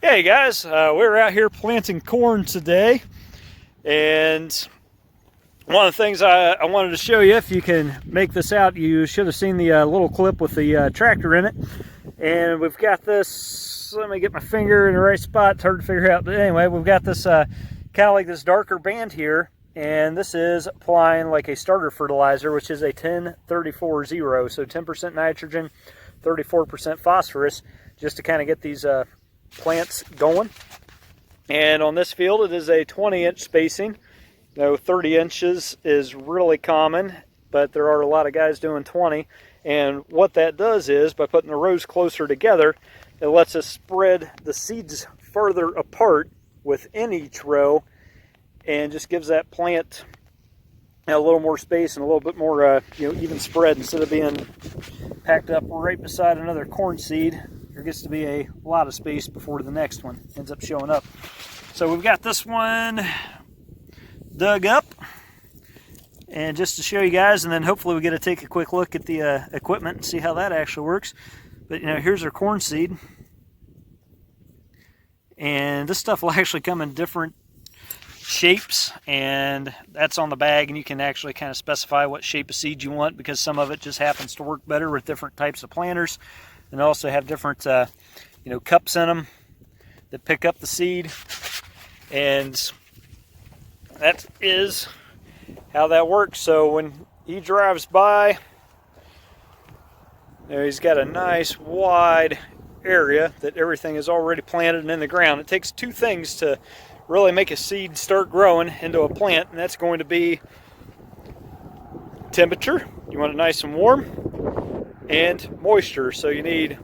Hey guys, we're out here planting corn today, and one of the things I wanted to show you, if you can make this out, you should have seen the little clip with the tractor in it. And we've got this, let me get my finger in the right spot, it's hard to figure out, but anyway, we've got this kind of like this darker band here, and this is applying like a starter fertilizer, which is a 10-34-0, so 10% nitrogen, 34% phosphorus, just to kind of get these plants going. And on this field it is a 20-inch spacing. 30 inches is really common, but there are a lot of guys doing 20. And what that does is, by putting the rows closer together, it lets us spread the seeds further apart within each row, and just gives that plant a little more space and a little bit more even spread, instead of being packed up right beside another corn seed. There gets to be a lot of space before the next one ends up showing up. So we've got this one dug up, and just to show you guys, and then hopefully we get to take a quick look at the equipment and see how that actually works. But here's our corn seed, and this stuff will actually come in different shapes, and that's on the bag, and you can actually kind of specify what shape of seed you want, because some of it just happens to work better with different types of planters, and also have different cups in them that pick up the seed. And that is how that works. So when he drives by, he's got a nice wide area that everything is already planted and in the ground. It takes two things to really make a seed start growing into a plant, and that's going to be temperature. You want it nice and warm, and moisture. So you need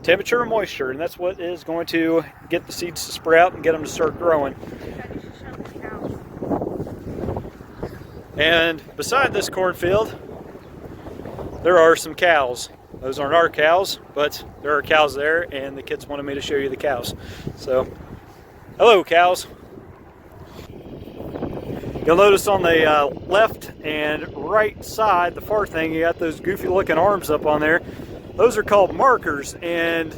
temperature and moisture, and that's what is going to get the seeds to sprout and get them to start growing. And beside this cornfield, there are some cows. Those aren't our cows, but there are cows there, and the kids wanted me to show you the cows. So, hello cows. You'll notice on the left and right side, the far thing, you got those goofy looking arms up on there. Those are called markers, and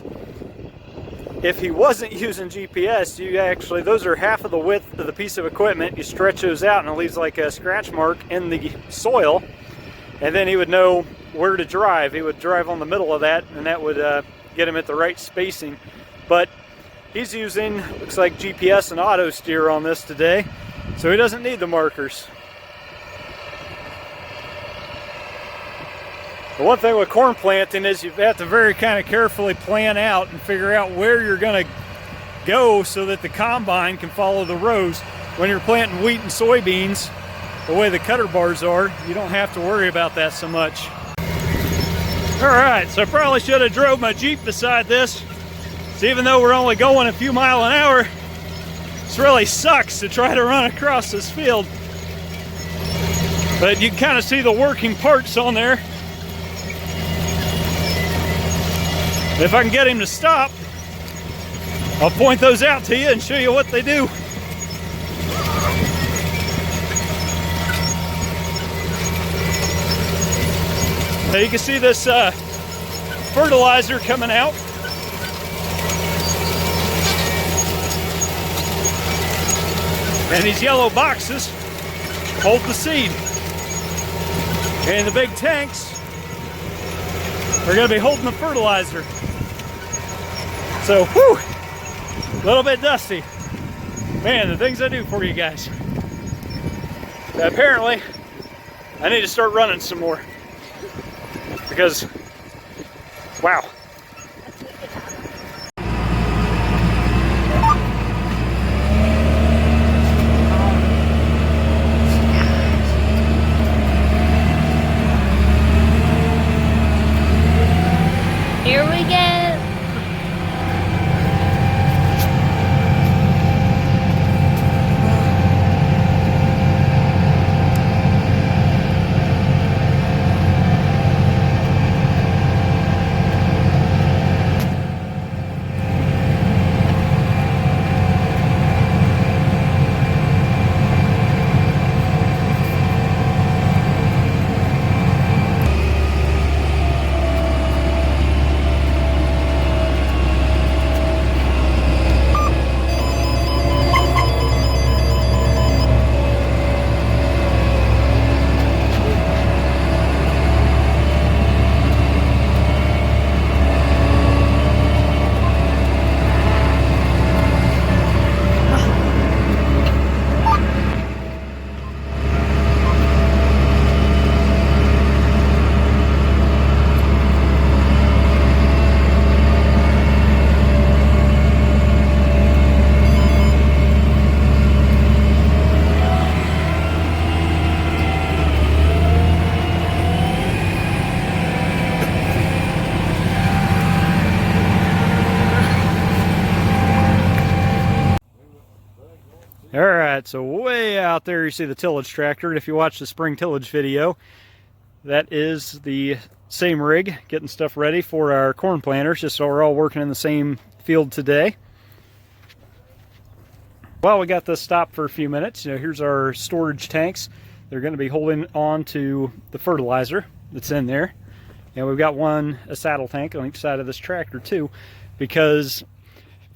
if he wasn't using GPS, those are half of the width of the piece of equipment. You stretch those out and it leaves like a scratch mark in the soil, and then he would know where to drive. He would drive on the middle of that, and that would get him at the right spacing. But he's using, looks like GPS and auto steer on this today, so he doesn't need the markers. The one thing with corn planting is you have to very kind of carefully plan out and figure out where you're going to go so that the combine can follow the rows. When you're planting wheat and soybeans, the way the cutter bars are, you don't have to worry about that so much. Alright, so I probably should have drove my Jeep beside this. So even though we're only going a few miles an hour, this really sucks to try to run across this field. But you can kind of see the working parts on there. If I can get him to stop, I'll point those out to you and show you what they do. Now you can see this fertilizer coming out. And these yellow boxes hold the seed. And the big tanks are going to be holding the fertilizer. So, whew, a little bit dusty. Man, the things I do for you guys. But apparently, I need to start running some more. Because, wow. Here we go. right, so way out there you see the tillage tractor. And if you watch the spring tillage video, that is the same rig getting stuff ready for our corn planters, just so we're all working in the same field today. Well, we got this stopped for a few minutes. Here's our storage tanks. They're going to be holding on to the fertilizer that's in there. And we've got a saddle tank on each side of this tractor too, because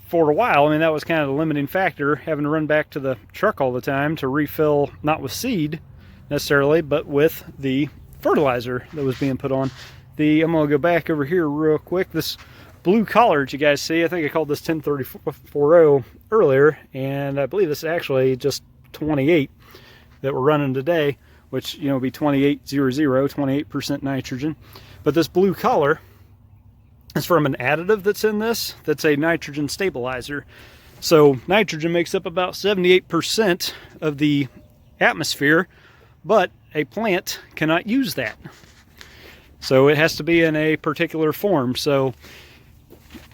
for a while, I mean, that was kind of the limiting factor, having to run back to the truck all the time to refill, not with seed necessarily, but with the fertilizer that was being put on. I'm going to go back over here real quick. This blue collar that you guys see, I think I called this 103040 earlier, and I believe this is actually just 28 that we're running today, which, be 2800, 28% nitrogen. But this blue collar is from an additive that's in this, that's a nitrogen stabilizer. So nitrogen makes up about 78% of the atmosphere, but a plant cannot use that. So it has to be in a particular form.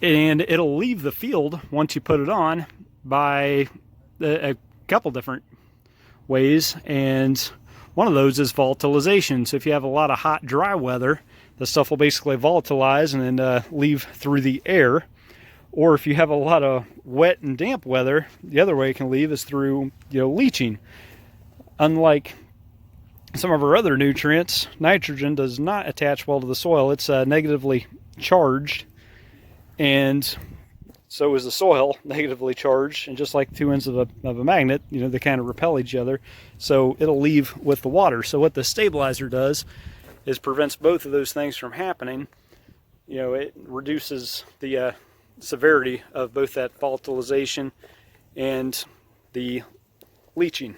And it'll leave the field once you put it on by a couple different ways, and one of those is volatilization. So if you have a lot of hot, dry weather, the stuff will basically volatilize and then leave through the air. Or if you have a lot of wet and damp weather, the other way it can leave is through leaching. Unlike some of our other nutrients, nitrogen does not attach well to the soil. It's negatively charged, and so is the soil negatively charged. And just like two ends of a magnet, they kind of repel each other, so it'll leave with the water. So what the stabilizer does is prevents both of those things from happening. It reduces the severity of both that volatilization and the leaching.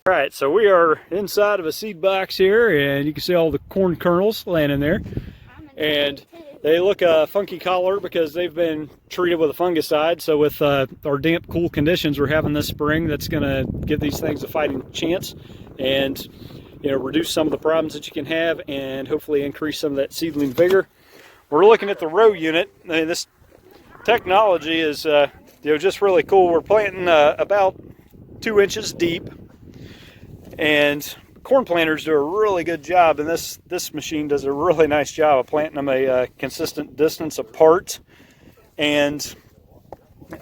All right, so we are inside of a seed box here, and you can see all the corn kernels laying in there. And they look a funky color because they've been treated with a fungicide. So with our damp, cool conditions we're having this spring, that's going to give these things a fighting chance, and reduce some of the problems that you can have, and hopefully increase some of that seedling vigor. We're looking at the row unit. I mean, this technology is just really cool. We're planting about 2 inches deep, and corn planters do a really good job, and this machine does a really nice job of planting them a consistent distance apart and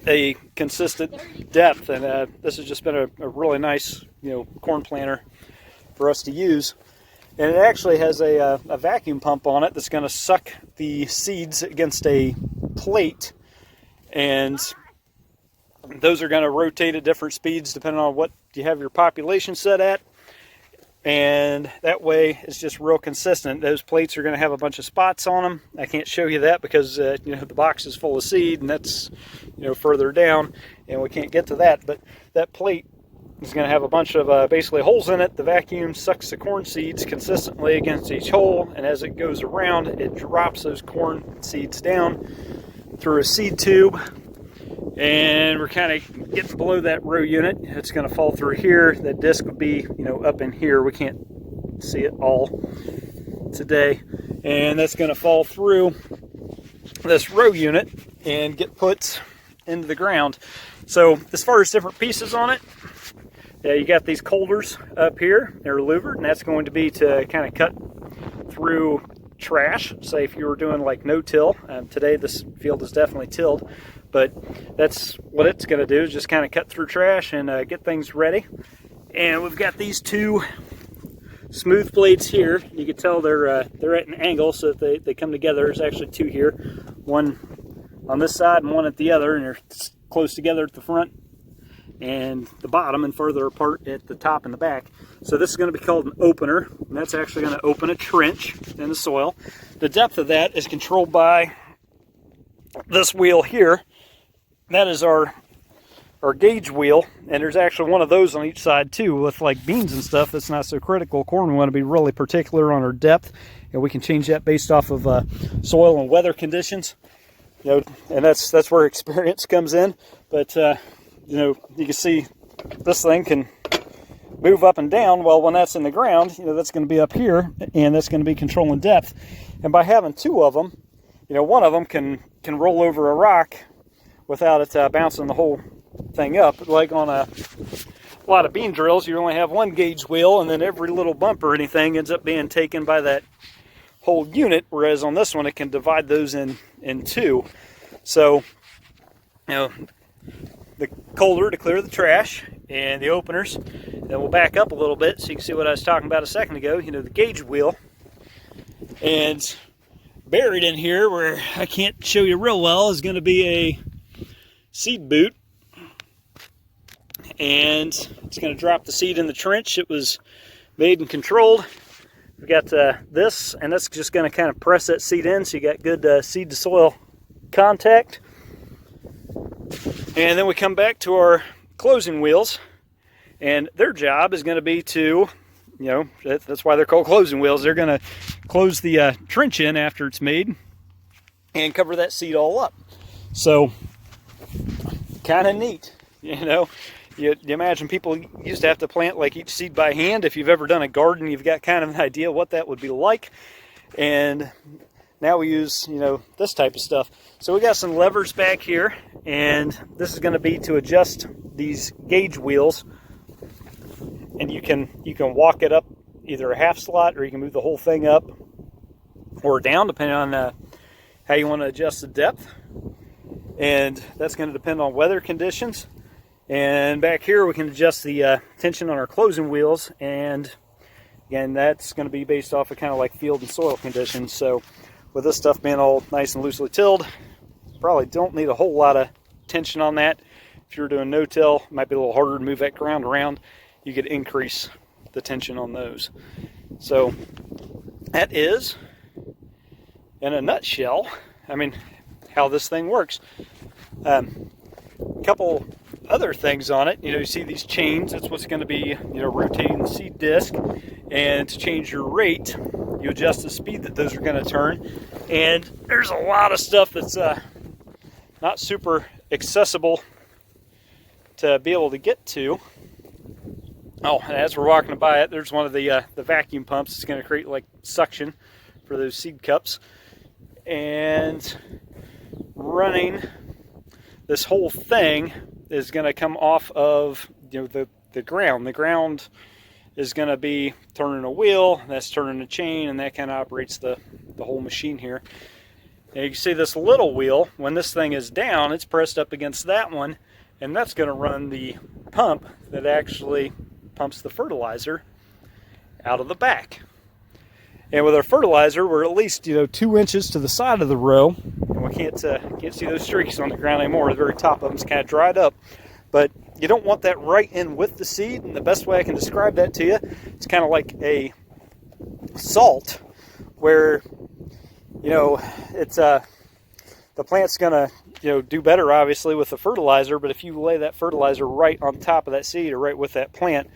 a consistent depth. And this has just been a really nice corn planter for us to use. And it actually has a vacuum pump on it that's going to suck the seeds against a plate, and those are going to rotate at different speeds depending on what you have your population set at. And that way it's just real consistent. Those plates are going to have a bunch of spots on them. I can't show you that because the box is full of seed, and that's further down, and we can't get to that. But that plate is going to have a bunch of basically holes in it. The vacuum sucks the corn seeds consistently against each hole, and as it goes around, it drops those corn seeds down through a seed tube. And we're kind of getting below that row unit. It's going to fall through here. That disc would be, up in here. We can't see it all today. And that's going to fall through this row unit and get put into the ground. So as far as different pieces on it, you got these colders up here. They're louvered, and that's going to be to kind of cut through trash. Say if you were doing like no-till. Today this field is definitely tilled. But that's what it's going to do, is just kind of cut through trash and get things ready. And we've got these two smooth blades here. You can tell they're at an angle so that they come together. There's actually two here, one on this side and one at the other, and they're close together at the front and the bottom, and further apart at the top and the back. So this is going to be called an opener, and that's actually going to open a trench in the soil. The depth of that is controlled by this wheel here. That is our gauge wheel, and there's actually one of those on each side too. With like beans and stuff, that's not so critical. Corn, we want to be really particular on our depth, and we can change that based off of soil and weather conditions. And that's where experience comes in. But you can see this thing can move up and down. Well, when that's in the ground, that's going to be up here, and that's going to be controlling depth. And by having two of them, one of them can roll over a rock without it bouncing the whole thing up. Like on a lot of bean drills, you only have one gauge wheel, and then every little bump or anything ends up being taken by that whole unit, whereas on this one it can divide those in two. So, the holder to clear the trash and the openers. Then we'll back up a little bit so you can see what I was talking about a second ago, the gauge wheel. And buried in here, where I can't show you real well, is going to be a seed boot. And it's going to drop the seed in the trench. It was made and controlled. We've got this, and that's just going to kind of press that seed in so you got good seed to soil contact. And then we come back to our closing wheels, and their job is going to be to, that's why they're called closing wheels. They're going to close the trench in after it's made and cover that seed all up. So, kind of neat, You imagine people used to have to plant like each seed by hand. If you've ever done a garden, you've got kind of an idea what that would be like. And now we use, this type of stuff. So we got some levers back here, and this is going to be to adjust these gauge wheels. And you can walk it up either a half slot, or you can move the whole thing up or down, depending on how you want to adjust the depth. And that's going to depend on weather conditions. And back here we can adjust the tension on our closing wheels, and again, that's going to be based off of kind of like field and soil conditions. So with this stuff being all nice and loosely tilled, probably don't need a whole lot of tension on that. If you're doing no-till, it might be a little harder to move that ground around. You could increase the tension on those. So that is, in a nutshell, how this thing works. A couple other things on it, you see these chains. That's what's going to be, rotating the seed disc. And to change your rate, you adjust the speed that those are going to turn. And there's a lot of stuff that's not super accessible to be able to get to. Oh, and as we're walking by it, there's one of the vacuum pumps. It's going to create like suction for those seed cups. And running this whole thing is going to come off of the ground. The ground is going to be turning a wheel, that's turning a chain, and that kind of operates the whole machine here. And you can see this little wheel, when this thing is down, it's pressed up against that one, and that's going to run the pump that actually pumps the fertilizer out of the back. And with our fertilizer, we're at least 2 inches to the side of the row, and we can't see those streaks on the ground anymore. The very top of them's kind of dried up, but you don't want that right in with the seed. And the best way I can describe that to you, it's kind of like a salt, where it's the plant's gonna do better obviously with the fertilizer, but if you lay that fertilizer right on top of that seed or right with that plant,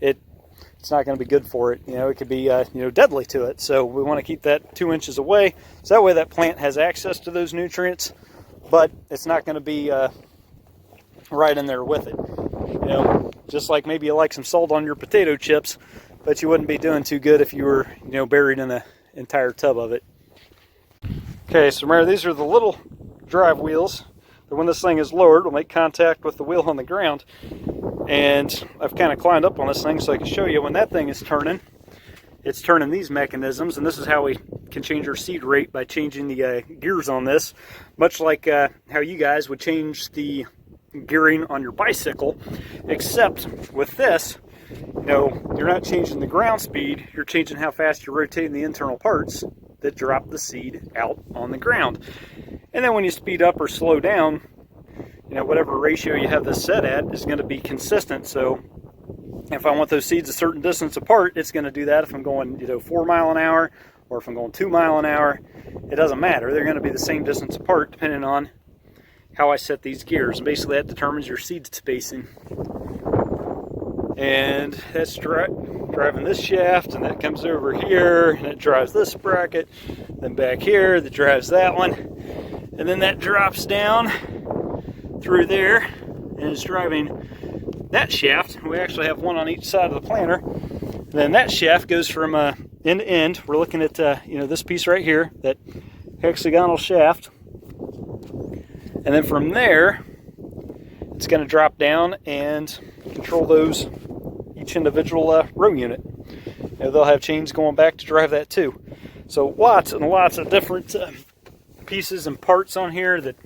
it's not going to be good for it. It could be deadly to it. So we want to keep that 2 inches away, so that way that plant has access to those nutrients, but it's not going to be right in there with it. Just like maybe you like some salt on your potato chips, but you wouldn't be doing too good if you were buried in an entire tub of it. Okay, so remember, these are the little drive wheels that when this thing is lowered will make contact with the wheel on the ground. And I've kind of climbed up on this thing so I can show you when that thing is turning. It's turning these mechanisms, and this is how we can change our seed rate, by changing the gears on this, much like how you guys would change the gearing on your bicycle, except with this, you're not changing the ground speed, you're changing how fast you're rotating the internal parts that drop the seed out on the ground. And then when you speed up or slow down, whatever ratio you have this set at is going to be consistent. So if I want those seeds a certain distance apart, it's going to do that. If I'm going 4 mile an hour, or if I'm going 2 mile an hour, it doesn't matter. They're going to be the same distance apart depending on how I set these gears. And basically that determines your seed spacing. And that's driving this shaft, and that comes over here, and it drives this bracket, then back here that drives that one, and then that drops down through there and is driving that shaft. We actually have one on each side of the planter. And then that shaft goes from end to end. We're looking at this piece right here, that hexagonal shaft, and then from there it's going to drop down and control those, each individual row unit. They'll have chains going back to drive that too. So lots and lots of different pieces and parts on here that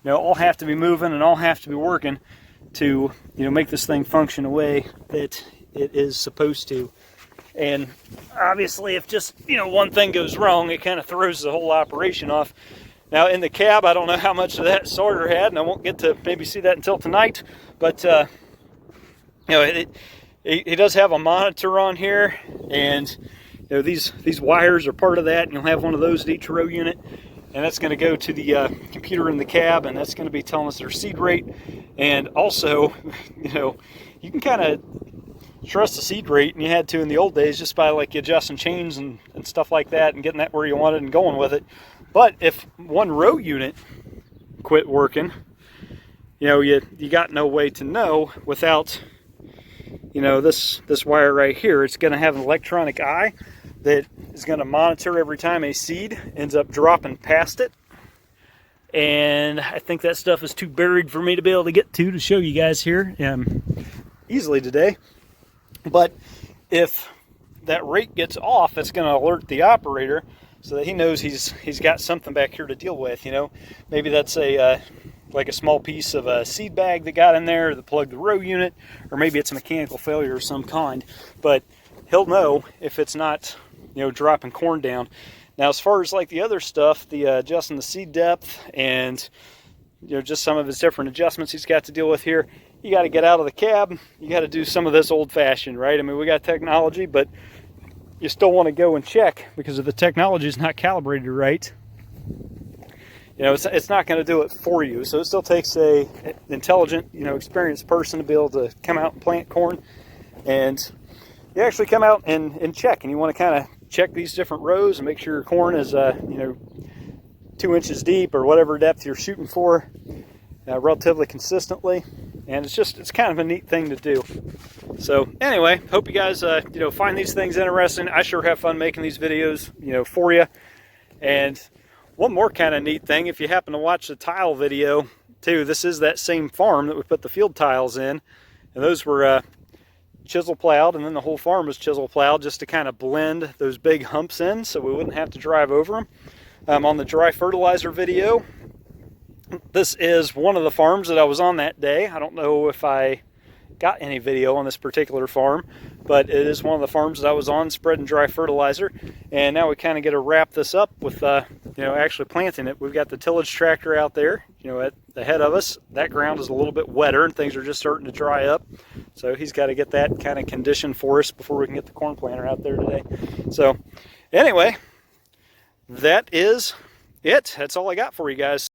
all have to be moving and all have to be working to make this thing function the way that it is supposed to. And obviously, if just one thing goes wrong, it kind of throws the whole operation off. Now in the cab, I don't know how much of that Sawyer had, and I won't get to maybe see that until tonight. But he does have a monitor on here, and these wires are part of that, and you'll have one of those at each row unit, and that's going to go to the computer in the cab, and that's going to be telling us their seed rate. And also, you can kind of trust the seed rate, and you had to in the old days, just by like adjusting chains and stuff like that and getting that where you wanted and going with it. But if one row unit quit working, you got no way to know without this wire right here. It's going to have an electronic eye that is going to monitor every time a seed ends up dropping past it. And I think that stuff is too buried for me to be able to get to show you guys here easily today. But if that rate gets off, it's going to alert the operator so that he knows he's got something back here to deal with. Maybe that's like a small piece of a seed bag that got in there that plugged the row unit, or maybe it's a mechanical failure of some kind. But he'll know if it's not dropping corn down. Now, as far as like the other stuff, the adjusting the seed depth and just some of his different adjustments he's got to deal with here, you got to get out of the cab. You got to do some of this old-fashioned, right? I mean, we got technology, but you still want to go and check, because if the technology is not calibrated right, it's not going to do it for you. So it still takes a intelligent, experienced person to be able to come out and plant corn. And you actually come out and check, and you want to kind of check these different rows and make sure your corn is 2 inches deep or whatever depth you're shooting for, relatively consistently. And it's kind of a neat thing to do. So anyway, hope you guys find these things interesting. I sure have fun making these videos for you. And one more kind of neat thing, if you happen to watch the tile video too, this is that same farm that we put the field tiles in, and those were chisel plowed, and then the whole farm was chisel plowed just to kind of blend those big humps in so we wouldn't have to drive over them. On the dry fertilizer video, this is one of the farms that I was on that day. I don't know if I got any video on this particular farm, but it is one of the farms that I was on spreading dry fertilizer. And now we kind of get to wrap this up with actually planting it. We've got the tillage tractor out there at the head of us. That ground is a little bit wetter and things are just starting to dry up, so he's got to get that kind of conditioned for us before we can get the corn planter out there today. So anyway, that is it. That's all I got for you guys.